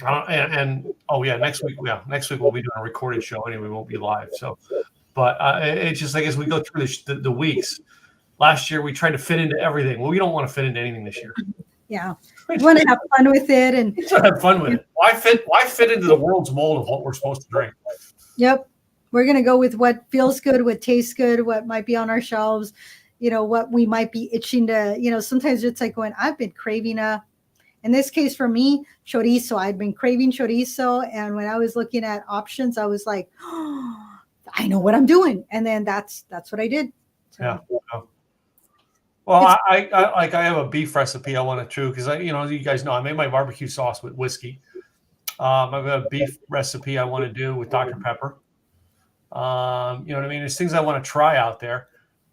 Next week we'll be doing a recorded show anyway. We won't be live. So, but it's just like as we go through the weeks. Last year we tried to fit into everything. Well, we don't want to fit into anything this year. Yeah, we want to have fun with it and have fun with it. Why fit into the world's mold of what we're supposed to drink? Yep, we're gonna go with what feels good, what tastes good, what might be on our shelves. What we might be itching to. Sometimes it's like going. I've been craving in this case for me, chorizo. I'd been craving chorizo, and when I was looking at options, I was like, oh, I know what I'm doing, and then that's what I did. So. Yeah. Well, I have a beef recipe I want to do because you guys know I made my barbecue sauce with whiskey. I've got a beef recipe I want to do with Dr. Pepper. You know what I mean? There's things I want to try out there.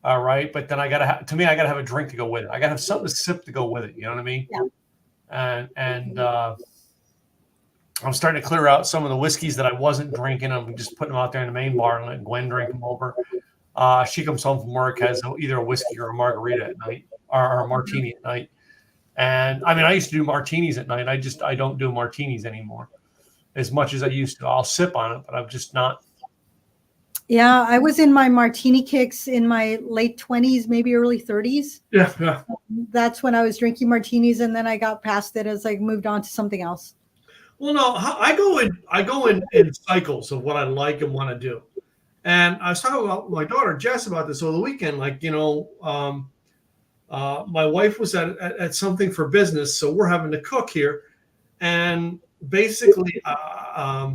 All right, but then I gotta have a drink to go with it. I gotta have something to sip to go with it. You know what I mean? Yeah. And I'm starting to clear out some of the whiskeys that I wasn't drinking. I'm just putting them out there in the main bar and letting Gwen drink them over. She comes home from work, has either a whiskey or a margarita at night, or a martini at night. And I mean, I used to do martinis at night. I don't do martinis anymore as much as I used to. I'll sip on it, but I'm just not. Yeah, I was in my martini kicks in my late 20s, maybe early 30s. Yeah. That's when I was drinking martinis, and then I got past it as I moved on to something else. Well, no, I go in cycles of what I like and want to do. And I was talking about my daughter Jess about this over the weekend. Like, my wife was at something for business, so we're having to cook here. And basically, I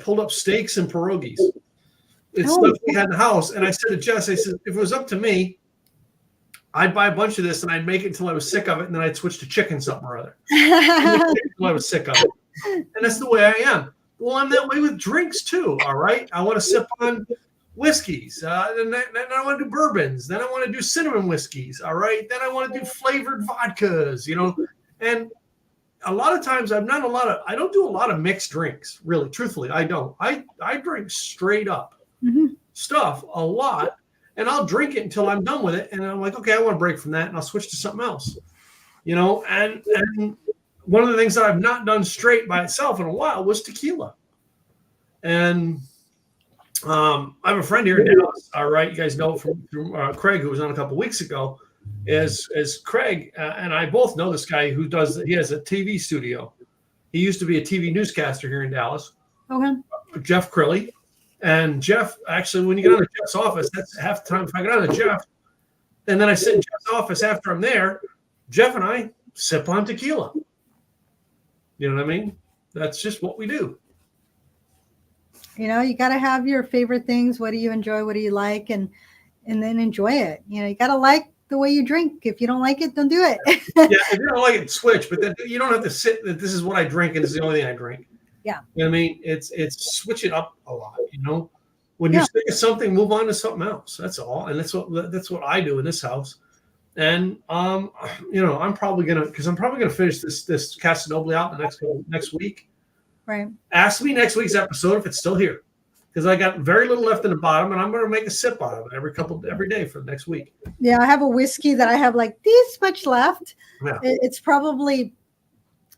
pulled up steaks and pierogies. It's stuff we had in the house. And I said to Jess, I said, if it was up to me, I'd buy a bunch of this and I'd make it until I was sick of it. And then I'd switch to chicken something or other. Until I was sick of it. And that's the way I am. Well, I'm that way with drinks too. All right. I want to sip on whiskeys. Then I want to do bourbons. Then I want to do cinnamon whiskeys. All right. Then I want to do flavored vodkas, and a lot of times I don't do a lot of mixed drinks, really. Truthfully, I don't. I drink straight up stuff a lot, and I'll drink it until I'm done with it. And I'm like, okay, I want to break from that, and I'll switch to something else, and one of the things that I've not done straight by itself in a while was tequila. And I have a friend here in Dallas. All right, you guys know from Craig, who was on a couple weeks ago, is Craig and I both know this guy he has a TV studio. He used to be a TV newscaster here in Dallas. Okay. Jeff Crilly. And Jeff, actually, when you get on to Jeff's office, that's half the time. If I get on to Jeff, and then I sit in Jeff's office after I'm there, Jeff and I sip on tequila. You know what I mean? That's just what we do. You got to have your favorite things. What do you enjoy? What do you like? And then enjoy it. You got to like the way you drink. If you don't like it, don't do it. Yeah, if you don't like it, switch. But then you don't have to sit that this is what I drink and this is the only thing I drink. Yeah. You know what I mean? It's switch it up a lot, When you're sick of something, move on to something else. That's all. And that's what I do in this house. And I'm probably gonna finish this Casa Noble out the next week. Right. Ask me next week's episode if it's still here, because I got very little left in the bottom, and I'm gonna make a sip out of it every day for the next week. Yeah, I have a whiskey that I have like this much left. Yeah. It's probably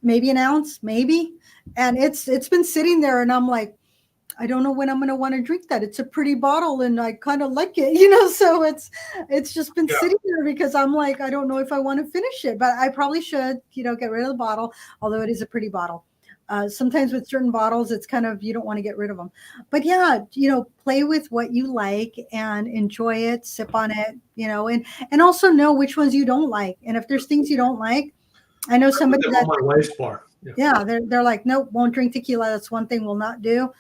maybe an ounce, maybe, and it's been sitting there, and I'm like, I don't know when I'm going to want to drink that. It's a pretty bottle and I kind of like it, so it's just been sitting there because I'm like, I don't know if I want to finish it, but I probably should, get rid of the bottle, although it is a pretty bottle. Sometimes with certain bottles, it's kind of, you don't want to get rid of them, but yeah, play with what you like and enjoy it, sip on it, and also know which ones you don't like. And if there's things you don't like, I know somebody that my wife's bar. Yeah. They're like, nope, won't drink tequila. That's one thing we'll not do.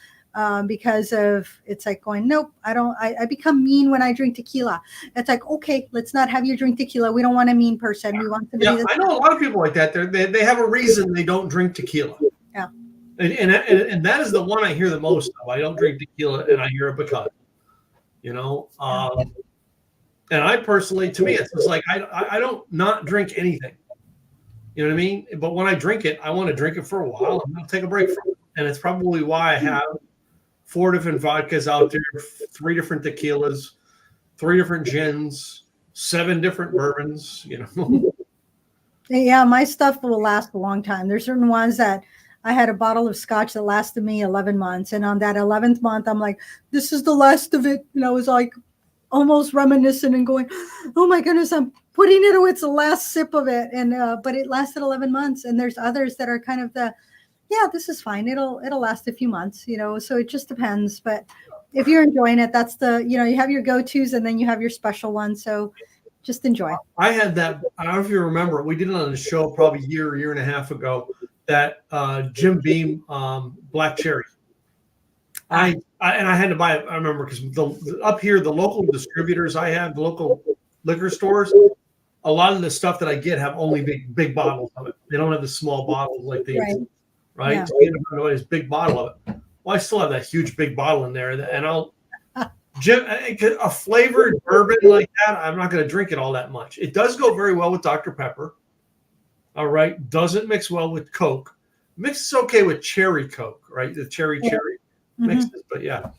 Because of it's like going, nope, I become mean when I drink tequila. It's like, okay, let's not have you drink tequila. We don't want a mean person. We want somebody. Yeah, I know a lot of people like that. They have a reason they don't drink tequila. Yeah. And that is the one I hear the most of. I don't drink tequila and I hear it because, and I personally, to me, it's just like, I don't not drink anything. You know what I mean? But when I drink it, I want to drink it for a while and I'll take a break from it. And it's probably why I have 4 different vodkas out there, 3 different tequilas, 3 different gins, 7 different bourbons, Yeah, my stuff will last a long time. There's certain ones that I had a bottle of scotch that lasted me 11 months. And on that 11th month, I'm like, this is the last of it. And I was like almost reminiscent and going, oh my goodness, I'm putting it away. It's the last sip of it. And, but it lasted 11 months. And there's others that are kind of this is fine. It'll last a few months, so it just depends. But if you're enjoying it, that's you have your go-tos and then you have your special ones. So just enjoy. I had that. I don't know if you remember. We did it on the show probably a year and a half ago. That Jim Beam Black Cherry. I had to buy it. I remember because up here the local distributors I have, the local liquor stores, a lot of the stuff that I get have only big bottles of it. They don't have the small bottles like they used to, right? Yeah. So you end up with this big bottle of it. Well, I still have that huge big bottle in there, and Jim, a flavored bourbon like that, I'm not going to drink it all that much. It does go very well with Dr. Pepper. All right. Doesn't mix well with Coke. Mixes okay with cherry Coke, right? The cherry mixes, but yeah,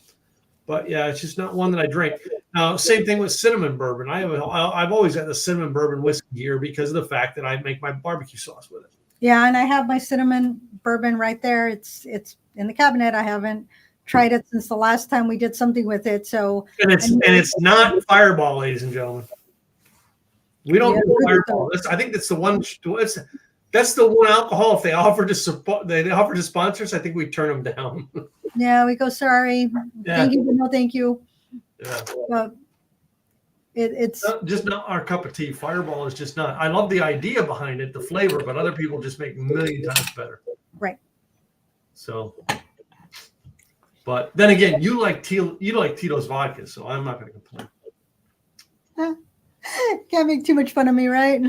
it's just not one that I drink. Now, same thing with cinnamon bourbon. I've always got the cinnamon bourbon whiskey here because of the fact that I make my barbecue sauce with it. Yeah, and I have my cinnamon bourbon right there. It's in the cabinet. I haven't tried it since the last time we did something with it. So and it's not Fireball, ladies and gentlemen. We don't do Fireball. I think that's the one. That's the one alcohol. If they offer to sponsors, I think we turn them down. Yeah, we go sorry. Yeah. Thank you, but no thank you. Yeah. But it's just not our cup of tea. Fireball is just not. I love the idea behind it, the flavor, but other people just make a million times better. Right. So, but then again, you like Tito's vodka, so I'm not going to complain. Can't make too much fun of me, right?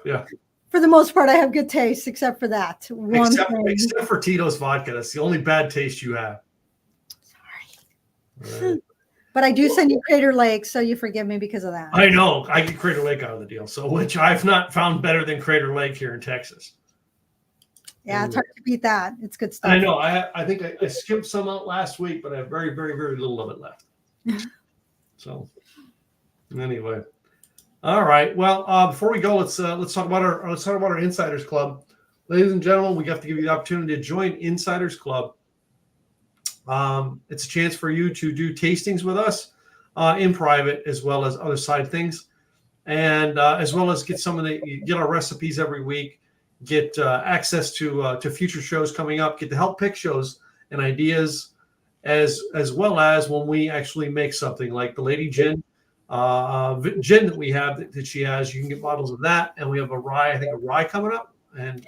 Yeah. For the most part, I have good taste, except for that except for Tito's vodka. That's the only bad taste you have. Sorry. Right. But I do send you Crater Lake, so you forgive me because of that. I know. I get Crater Lake out of the deal, so which I've not found better than Crater Lake here in Texas. Yeah, it's hard to beat that. It's good stuff. I know. I think I skipped some out last week, but I have very, very, very little of it left. So anyway. All right. Well, before we go, let's talk about our Insiders Club, ladies and gentlemen. We have to give you the opportunity to join Insiders Club. It's a chance for you to do tastings with us in private, as well as other side things, and as well as get our recipes every week, get access to future shows coming up, get to help pick shows and ideas, as well as when we actually make something like the Lady Gin. Gin that we have that she has, you can get bottles of that, and we have a rye coming up, and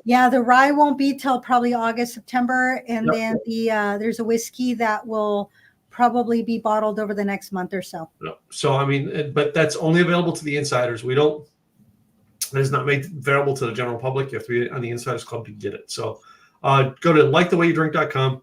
yeah, the rye won't be till probably August, September, and then there's a whiskey that will probably be bottled over the next month or so. So I mean, but that's only available to the insiders. It is not made available to the general public. You have to be on the Insiders Club to get it. So go to likethewayyouDrink.com,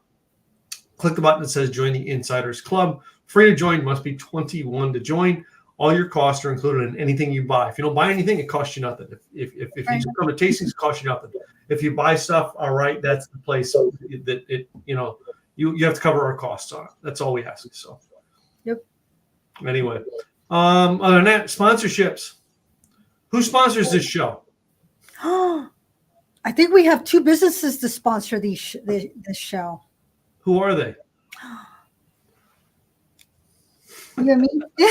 click the button that says join the Insiders Club. Free to join, must be 21 to join. All your costs are included in anything you buy. If you don't buy anything, it costs you nothing. If you just come to tastings, it costs you nothing. If you buy stuff, all right, that's the place that you have to cover our costs on it. That's all we ask. So, yep. Anyway, other than that, sponsorships. Who sponsors this show? I think we have two businesses to sponsor this show. Who are they? You know what I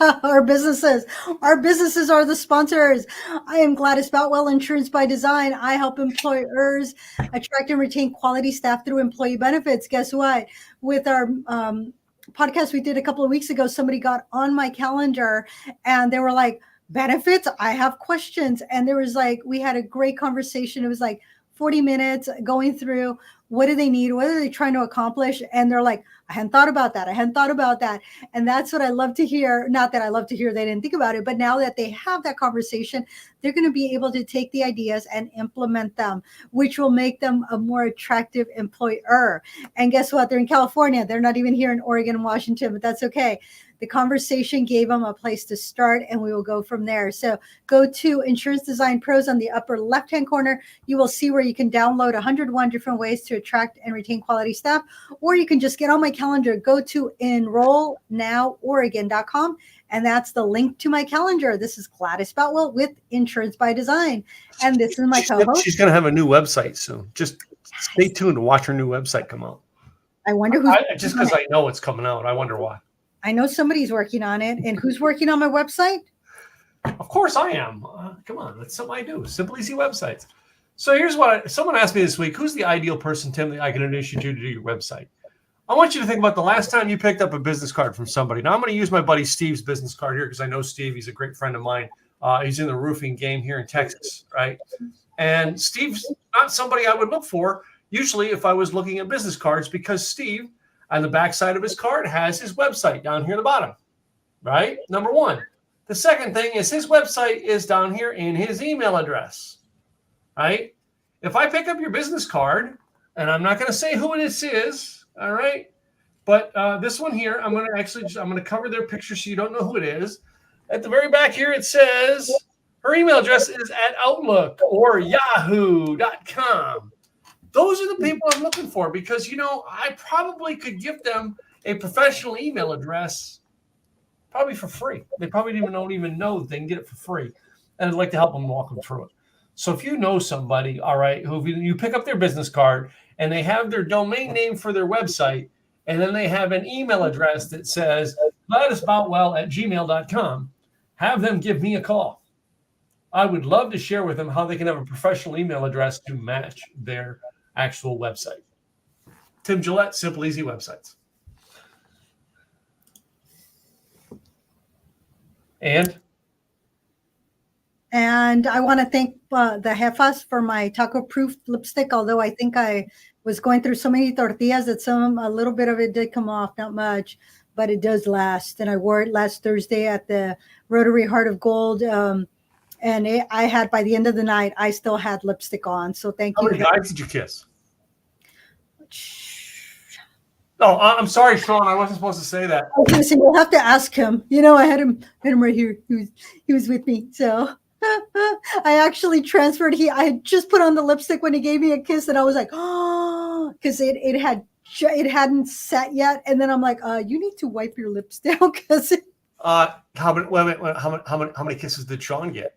mean? Our businesses are the sponsors. I am Gladys Boutwell, Insurance by Design. I help employers attract and retain quality staff through employee benefits. Guess what? With our podcast we did a couple of weeks ago, somebody got on my calendar and they were like, benefits? I have questions. And there was we had a great conversation. It was 40 minutes going through what do they need? What are they trying to accomplish? And they're like, I hadn't thought about that. And that's what I love to hear. Not that I love to hear they didn't think about it, but now that they have that conversation, they're going to be able to take the ideas and implement them, which will make them a more attractive employer. And guess what? They're in California. They're not even here in Oregon and Washington, but that's okay. The conversation gave them a place to start, and we will go from there. So go to Insurance Design Pros on the upper left-hand corner. You will see where you can download 101 different ways to attract and retain quality staff, or you can just get on my calendar. Go to enrollnoworegon.com, and that's the link to my calendar. This is Gladys Boutwell with Insurance by Design, and this is my co-host. She's going to have a new website soon. Just Stay tuned to watch our new website come out. I wonder who's just because I know it's coming out. I wonder why. I know somebody's working on it. And who's working on my website? Of course I am. Come on. That's something I do. Simple, easy websites. So here's what someone asked me this week. Who's the ideal person, Tim, that I can introduce you to do your website? I want you to think about the last time you picked up a business card from somebody. Now, I'm going to use my buddy Steve's business card here because I know Steve. He's a great friend of mine. He's in the roofing game here in Texas, right? And Steve's not somebody I would look for usually if I was looking at business cards, because Steve, on the backside of his card, has his website down here at the bottom, right? Number one. The second thing is his website is down here in his email address, right? If I pick up your business card, and I'm not going to say who this is, all right? But this one here, I'm going to cover their picture so you don't know who it is. At the very back here, it says her email address is at Outlook or yahoo.com. Those are the people I'm looking for because, I probably could give them a professional email address probably for free. They probably don't even know that they can get it for free. And I'd like to help them walk them through it. So if you know somebody, all right, who you pick up their business card and they have their domain name for their website, and then they have an email address that says gladysboutwell@gmail.com, have them give me a call. I would love to share with them how they can have a professional email address to match their actual website. Tim Gillette, Simple Easy Websites. And I want to thank the Jefas for my taco-proof lipstick, although I think I was going through so many tortillas that a little bit of it did come off, not much, but it does last. And I wore it last Thursday at the Rotary Heart of Gold. And I had, by the end of the night, I still had lipstick on. So thank you. How many guys did you kiss? Oh, I'm sorry, Sean. I wasn't supposed to say that. Okay, so you'll have to ask him. I had him right here. He was with me. So I actually transferred. I had just put on the lipstick when he gave me a kiss, and I was like, oh, because it hadn't set yet. And then I'm like, you need to wipe your lips down because. How many kisses did Sean get?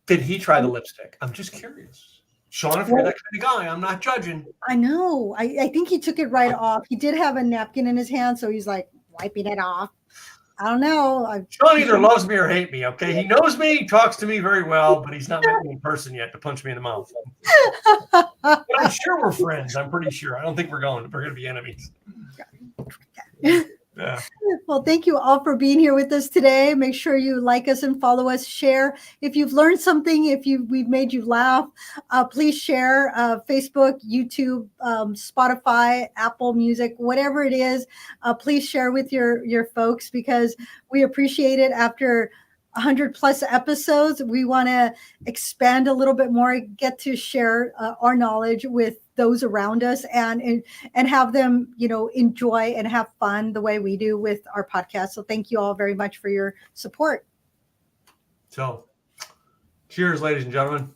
Did he try the lipstick? I'm just curious. Sean, if you're that kind of guy, I'm not judging. I know. I think he took it right off. He did have a napkin in his hand, so he's like wiping it off. I don't know. Sean either loves me or hates me, okay? He knows me, he talks to me very well, but he's not met me in person yet to punch me in the mouth. But I'm sure we're friends. I'm pretty sure. I don't think we're going to be enemies. Yeah. Well, thank you all for being here with us today. Make sure you like us and follow us, share. If you've learned something, we've made you laugh, please share Facebook, YouTube, Spotify, Apple Music, whatever it is. Please share with your folks because we appreciate it. After 100+ episodes, we want to expand a little bit more, get to share our knowledge with those around us and have them, enjoy and have fun the way we do with our podcast. So thank you all very much for your support. So cheers, ladies and gentlemen.